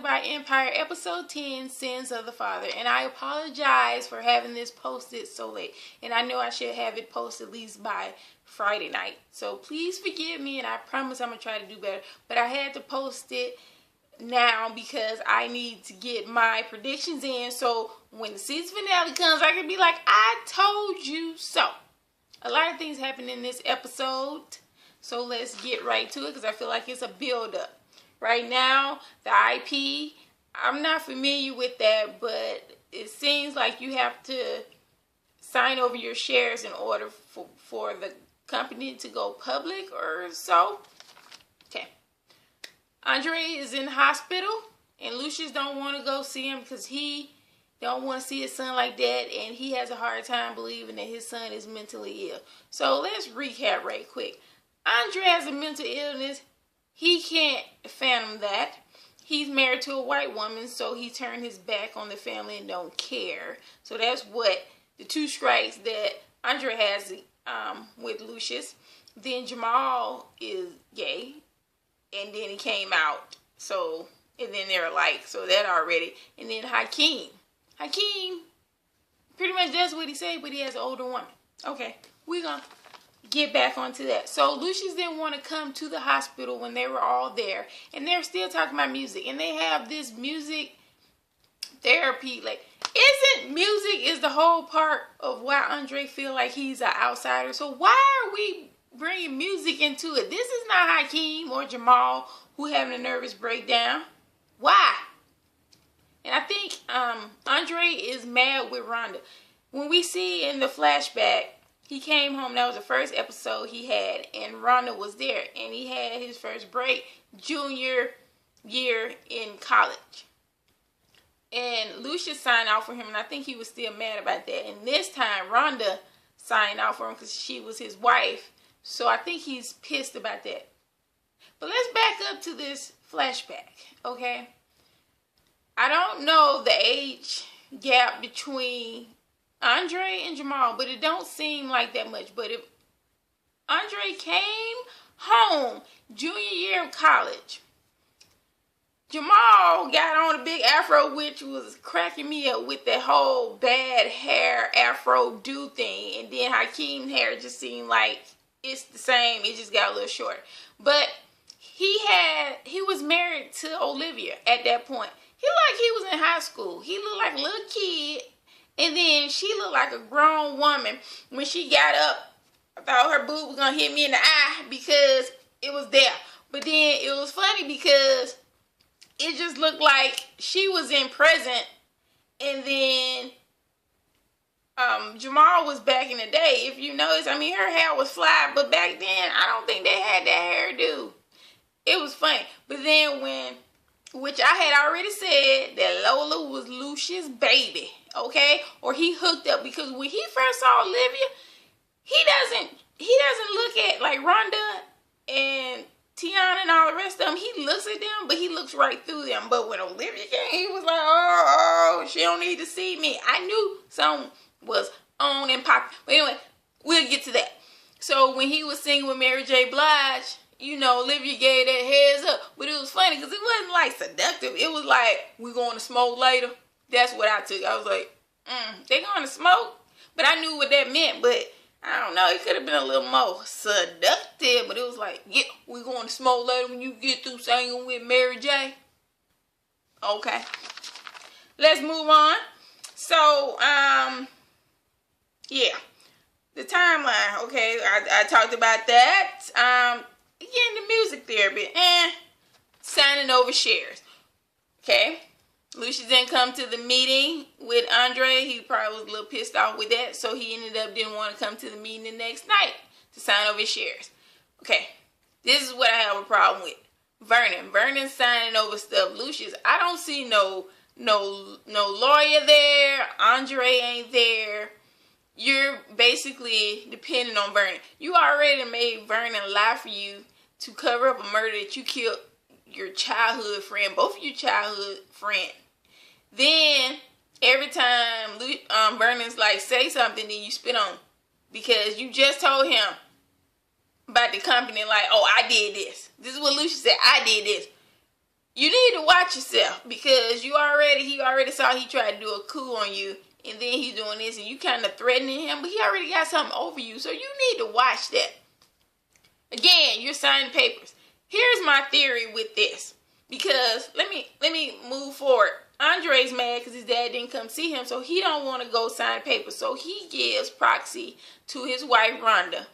by Empire, episode 10, Sins of the Father. And I apologize for having this posted so late. And I know I should have it posted at least by Friday night. So please forgive me, and I promise I'm going to try to do better. But I had to post it now because I need to get my predictions in. So when the season finale comes, I can be like, I told you so. A lot of things happen in this episode. So let's get right to it because I feel like it's a build-up. Right now, the IP, I'm not familiar with that, but it seems like you have to sign over your shares in order for the company to go public or so. Okay. Andre is in the hospital, and Lucius don't want to go see him because he don't want to see his son like that, and he has a hard time believing that his son is mentally ill. So let's recap right quick. Andre has a mental illness. He can't fathom that. He's married to a white woman, so he turned his back on the family and don't care. So that's what the two strikes that Andre has with Lucius. Then Jamal is gay, and then he came out. So, and then they're alike, so that already. And then Hakeem, pretty much does what he say, but he has an older woman. Okay, we're gonna get back onto that. So Lucius didn't want to come to the hospital when they were all there, and they're still talking about music, and they have this music therapy. Like, isn't music is the whole part of why Andre feel like he's an outsider? So why are we bringing music into it? This is not Hakeem or Jamal who having a nervous breakdown. Why? And I think Andre is mad with Rhonda. When we see in the flashback, he came home, that was the first episode he had, and Rhonda was there, and he had his first break junior year in college. And Lucius signed out for him, and I think he was still mad about that. And this time, Rhonda signed out for him because she was his wife, so I think he's pissed about that. But let's back up to this flashback, okay? I don't know the age gap between Andre and Jamal, but it don't seem like that much. But if Andre came home junior year of college, Jamal got on a big afro, which was cracking me up with that whole bad hair afro do thing. And then Hakeem's hair just seemed like it's the same, it just got a little shorter. But he was married to Olivia at that point. He looked like he was in high school. He looked like a little kid. And then she looked like a grown woman. When she got up, I thought her boob was going to hit me in the eye because it was there. But then it was funny because it just looked like she was in present. And then Jamal was back in the day. If you notice, I mean, her hair was fly. But back then, I don't think they had that hairdo. It was funny. But then which I had already said that Lola was Lucius' baby. Okay, or he hooked up, because when he first saw Olivia, he doesn't look at like Rhonda and Tiana and all the rest of them. He looks at them, but he looks right through them. But when Olivia came, he was like, oh, she don't need to see me. I knew something was on and popping. But anyway, we'll get to that. So when he was singing with Mary J. Blige, you know, Olivia gave that heads up. But it was funny because it wasn't like seductive. It was like, we going to smoke later. That's what I took. I was like, they going to smoke? But I knew what that meant, but I don't know. It could have been a little more seductive, but it was like, yeah, we going to smoke later when you get through singing with Mary J. Okay. Let's move on. So, yeah. The timeline, okay, I talked about that. Again, the music therapy, signing over shares. Okay. Lucius didn't come to the meeting with Andre. He probably was a little pissed off with that, so he ended up didn't want to come to the meeting the next night to sign over his shares. Okay, this is what I have a problem with. Vernon signing over stuff. Lucius, I don't see no lawyer there. Andre ain't there. You're basically depending on Vernon. You already made Vernon lie for you to cover up a murder that you killed your childhood friend, both of your childhood friend. Then every time Vernon's like, say something, then you spit on him because you just told him about the company, like, oh, I did this. This is what Lucius said, I did this. you need to watch yourself, because he already saw he tried to do a coup on you, and then he's doing this, and you kind of threatening him, but he already got something over you, so you need to watch that. Again, you're signing papers. Here's my theory with this, because let me move forward. Andre's mad because his dad didn't come see him, so he don't want to go sign papers, so he gives proxy to his wife Rhonda,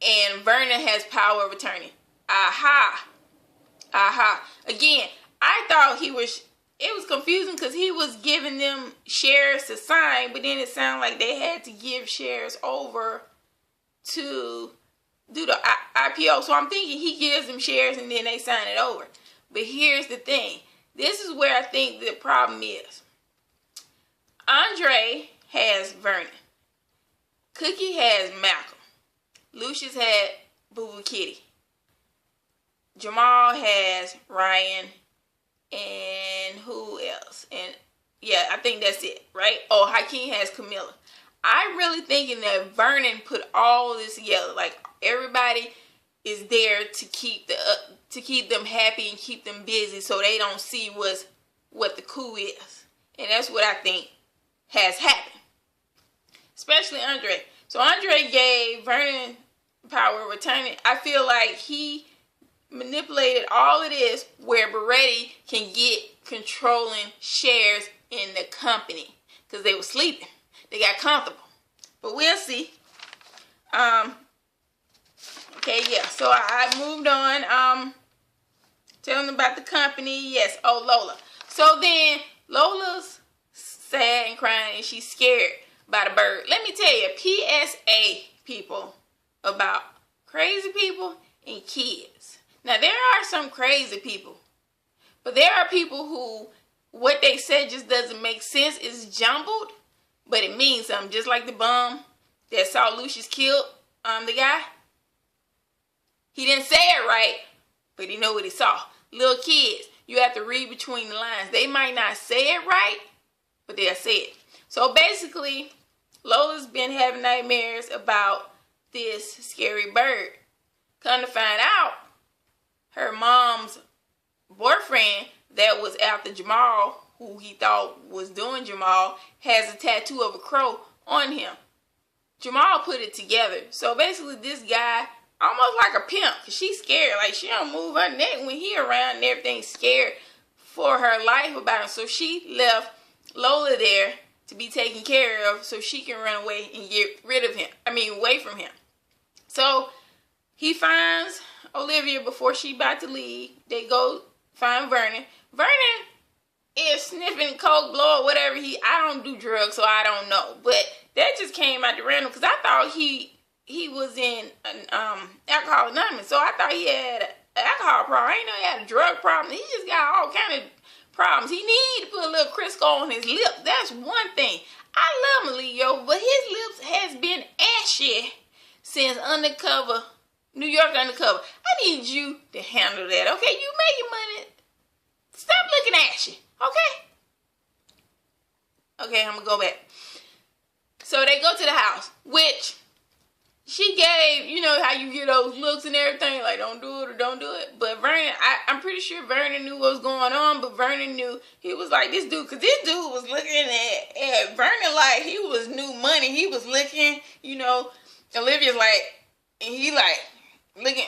and Vernon has power of attorney. Aha. Again, I thought it was confusing because he was giving them shares to sign, but then it sounded like they had to give shares over to do the IPO. So I'm thinking he gives them shares and then they sign it over. But here's the thing. This is where I think the problem is. Andre has Vernon. Cookie has Malcolm. Lucius had Boo Boo Kitty. Jamal has Ryan, and who else? And yeah, I think that's it, right? Oh, Hakeem has Camilla. I'm really thinking that Vernon put all this together. Like, everybody is there to keep them happy and keep them busy, so they don't see what the coup is. And that's what I think has happened. Especially Andre. So Andre gave Vernon power of attorney. I feel like he manipulated all of this where Beretti can get controlling shares in the company, because they were sleeping. They got comfortable. But we'll see. Okay, yeah. So I moved on. Telling them about the company. Yes. Oh, Lola. So then Lola's sad and crying, and she's scared by the bird. Let me tell you, PSA, people, about crazy people and kids. Now, there are some crazy people, but there are people who what they said just doesn't make sense. It's jumbled, but it means something. Just like the bum that saw Lucius killed the guy. He didn't say it right, but he know what he saw. Little kids, you have to read between the lines. They might not say it right, but they'll say it. So basically, Lola's been having nightmares about this scary bird. Come to find out, her mom's boyfriend that was after Jamal, who he thought was doing Jamal, has a tattoo of a crow on him. Jamal put it together. So basically this guy, almost like a pimp, because she's scared. Like, she don't move her neck when he around and everything's scared for her life about him. So she left Lola there to be taken care of so she can run away and get rid of him. Away from him. So he finds Olivia before she about to leave. They go find Vernon. Vernon is sniffing coke, blow, or whatever. I don't do drugs, so I don't know. But that just came out the random, because I thought he was in an Alcohol Anonymous, so I thought he had an alcohol problem. I didn't know he had a drug problem. He just got all kind of problems. He need to put a little Crisco on his lip. That's one thing. I love Leo, but his lips has been ashy since Undercover, New York Undercover. I need you to handle that, okay? You making money. Stop looking ashy, okay? Okay, I'm going to go back. So they go to the house, which she gave, you know how you get those looks and everything, like don't do it or don't do it. But Vernon, I'm pretty sure Vernon knew what was going on, but Vernon knew, he was like, this dude, because this dude was looking at Vernon like he was new money. He was looking, Olivia's like, and he like, looking.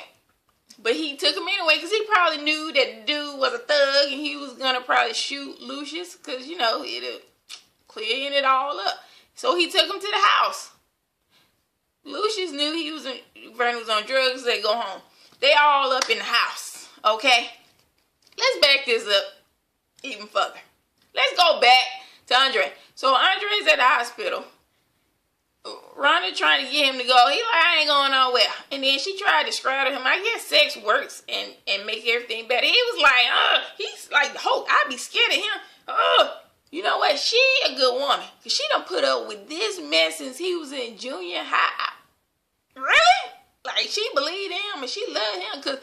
But he took him anyway, because he probably knew that the dude was a thug, and he was going to probably shoot Lucius, because, it'll clear it all up. So he took him to the house. Lucius knew Vernon was on drugs. They go home. They all up in the house, okay? Let's back this up even further. Let's go back to Andre. So Andre's at the hospital. Rhonda trying to get him to go. He like, I ain't going nowhere. And then she tried to straddle him. I guess sex works and make everything better. He was like, he's like, hope I'd be scared of him. You know what? She a good woman. Because she done put up with this mess since he was in junior high. Really? Like, she believed him and she loved him. Because,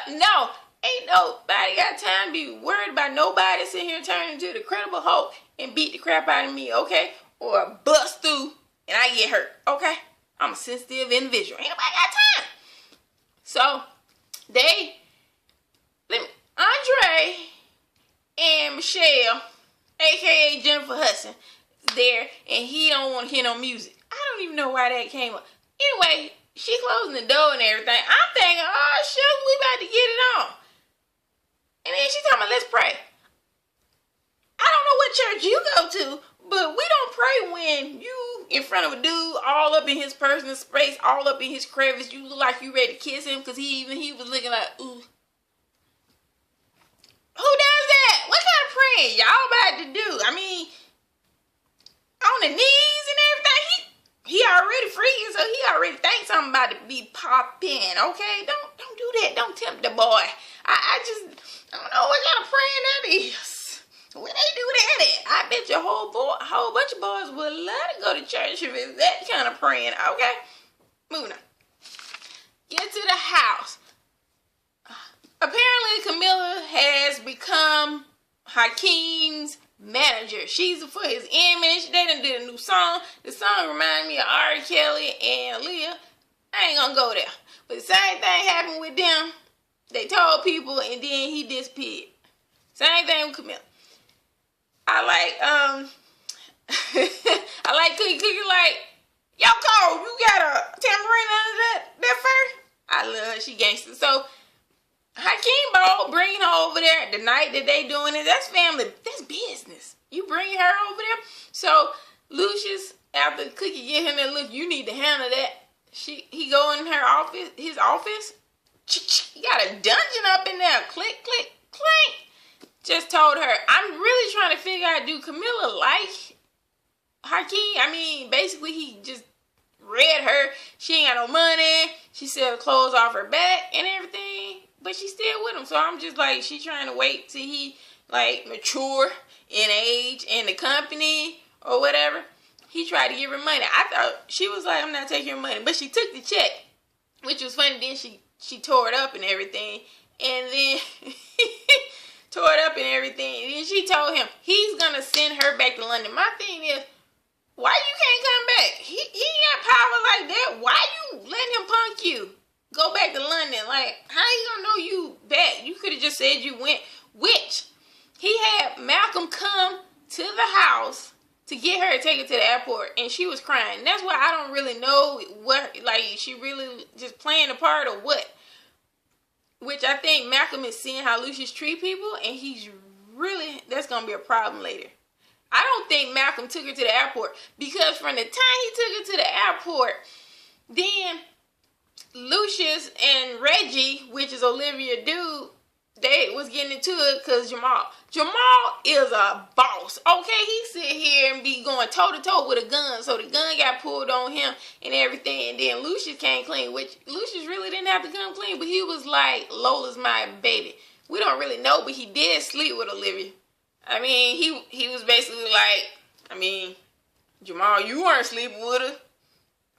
no. Ain't nobody got time to be worried about nobody sitting here turning into the Incredible Hulk and beat the crap out of me, okay? Or bust through and I get hurt, okay? I'm a sensitive individual. Ain't nobody got time. So, Andre Andre and Michelle, aka Jennifer Hudson, there, and he don't want to hear no music. I don't even know why that came up. Anyway, she closing the door and everything. I'm thinking, oh shoot, we about to get it on. And then she talking about, let's pray. I don't know what church you go to, but we don't pray when you in front of a dude all up in his personal space, all up in his crevice. You look like you ready to kiss him, because he was looking like, ooh. Who does that? What kind of praying y'all about to do? I mean, on the knees and everything. He already freaking, so he already thinks something about to be popping. Okay, don't do that. Don't tempt the boy. I don't know what kind of praying that is. When they do that, I bet you a whole bunch of boys would love to go to church if it's that kind of praying. Okay, moving on. Get to the house. Apparently, Camilla has become Hakeem's manager. She's for his image. They done did a new song. The song reminds me of R. Kelly and Leah. I ain't gonna go there. But the same thing happened with them. They told people and then he disappeared. Same thing with Camilla. I like Cookie. Cookie like, yo Cole, you got a tambourine under that fur? I love her. She gangster. So Hakeem Bo bringing her over there the night that they doing it. That's family. That's business. You bringing her over there. So Lucius, after Cookie get him that look, you need to handle that. He go in her office, his office. He got a dungeon up in there. Click, click, clink. Just told her. I'm really trying to figure out, do Camilla like Hakeem? I mean, basically he just read her. She ain't got no money. She sell clothes off her back and everything. But she's still with him. So I'm just like, she trying to wait till he like mature in age in the company or whatever. He tried to give her money. I thought she was like, I'm not taking your money. But she took the check, which was funny. Then she tore it up and everything. And then tore it up and everything. And then she told him he's going to send her back to London. My thing is, why you can't come back? He ain't got power like that. Why you letting him punk you? Go back to London. Like, how you gonna know you back? You could have just said you went. Which, he had Malcolm come to the house to get her to take her to the airport. And she was crying. That's why I don't really know what, like, she really just playing a part or what. Which I think Malcolm is seeing how Lucius treat people. And he's really, that's gonna be a problem later. I don't think Malcolm took her to the airport. Because from the time he took her to the airport, then Lucius and Reggie, which is Olivia dude, they was getting into it because Jamal is a boss. Okay, he sit here and be going toe to toe with a gun, so the gun got pulled on him and everything. And then Lucius came clean, which Lucius really didn't have to come clean, but he was like, Lola's my baby. We don't really know, but he did sleep with Olivia. I mean, he was basically like, I mean, Jamal, you weren't sleeping with her.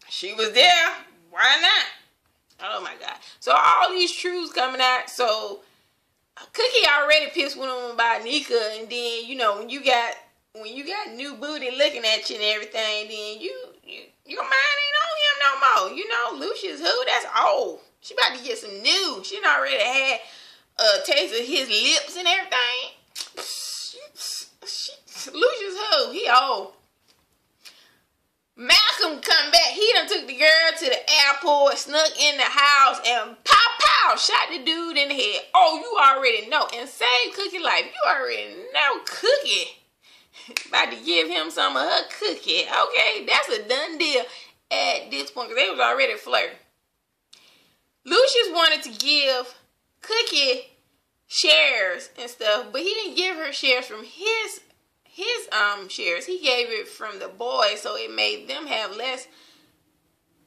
She was there. Why not? Oh my God. So all these truths coming out. So Cookie already pissed with him about Nika. And then, you know, when you got new booty looking at you and everything, then your mind ain't on him no more. You know, Lucius who? That's old. She about to get some new. She done already had a taste of his lips and everything. Lucius who? He old. Malcolm come back. He done took the girl to the airport, snuck in the house, and pow, shot the dude in the head. Oh, you already know. And save Cookie life. You already know Cookie. About to give him some of her cookie. Okay, that's a done deal at this point, because they was already flirting. Lucius wanted to give Cookie shares and stuff, but he didn't give her shares from his shares. He gave it from the boys, so it made them have less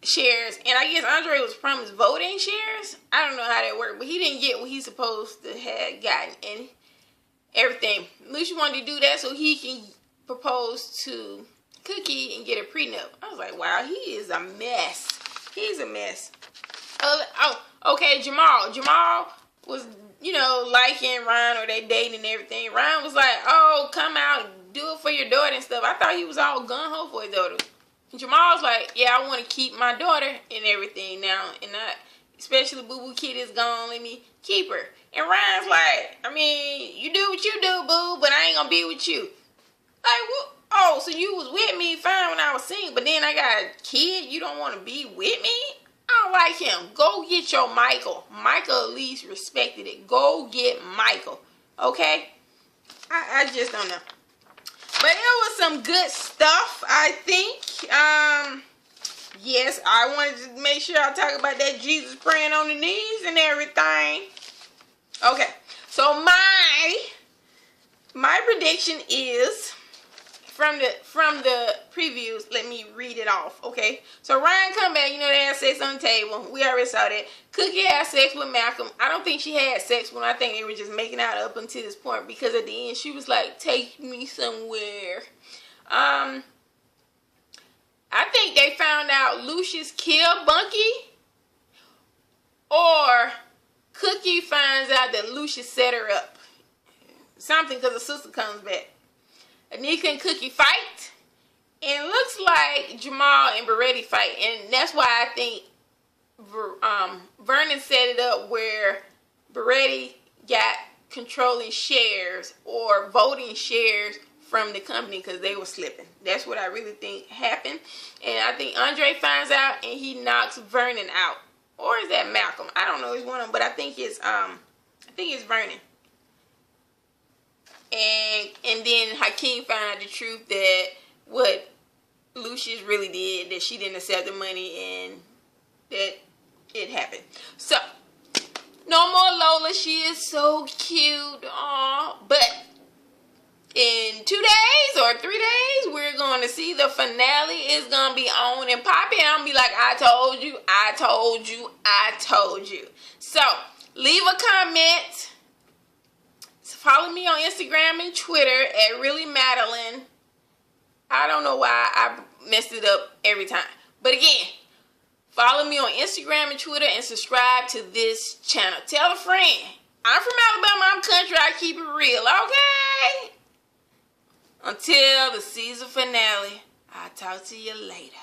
shares. And I guess Andre was promised voting shares. I don't know how that worked, but he didn't get what he's supposed to have gotten and everything. Lucius wanted to do that so he can propose to Cookie and get a prenup. I was like, wow, he is a mess. He's a mess. Okay, Jamal was, you know, liking Ryan, or they dating and everything. Ryan was like, oh, come out, do it for your daughter and stuff. I thought he was all gung-ho for his daughter. Jamal's like, yeah, I want to keep my daughter and everything now, and not especially Boo Boo Kitty is gone, let me keep her. And Ryan's like, I mean, you do what you do, boo, but I ain't gonna be with you. Like, what? Oh, so you was with me fine when I was single, but then I got a kid, you don't want to be with me? I don't like him. Go get your Michael. Michael at least respected it. Go get Michael. Okay? I just don't know. But it was some good stuff, I think. Yes, I wanted to make sure I talk about that Jesus praying on the knees and everything. Okay, so my prediction is from the previews. Let me read it off. Okay, so Ryan come back. You know they had sex on the table. We already saw that. Cookie had sex with Malcolm. I don't think she had sex with him. I think they were just making out up until this point because at the end she was like, "Take me somewhere." I think they found out Lucius killed Bunky, or Cookie finds out that Lucius set her up. Something, because the sister comes back. Anika and Cookie fight, and it looks like Jamal and Beretti fight, and that's why I think Vernon set it up where Beretti got controlling shares or voting shares from the company because they were slipping. That's what I really think happened. And I think Andre finds out and he knocks Vernon out. Or is that Malcolm? I don't know. It's one of them, but I think it's Vernon. And then Hakeem found out the truth that what Lucius really did, that she didn't accept the money and that it happened. So no more Lola. She is so cute. Aww. But in 2 days or 3 days, we're going to see the finale. It's going to be on and popping. I'm going to be like, I told you, I told you, I told you. So, leave a comment. Follow me on Instagram and Twitter at Really Madalyn. I don't know why I messed it up every time. But again, follow me on Instagram and Twitter and subscribe to this channel. Tell a friend. I'm from Alabama. I'm country. I keep it real, okay? Until the season finale, I'll talk to you later.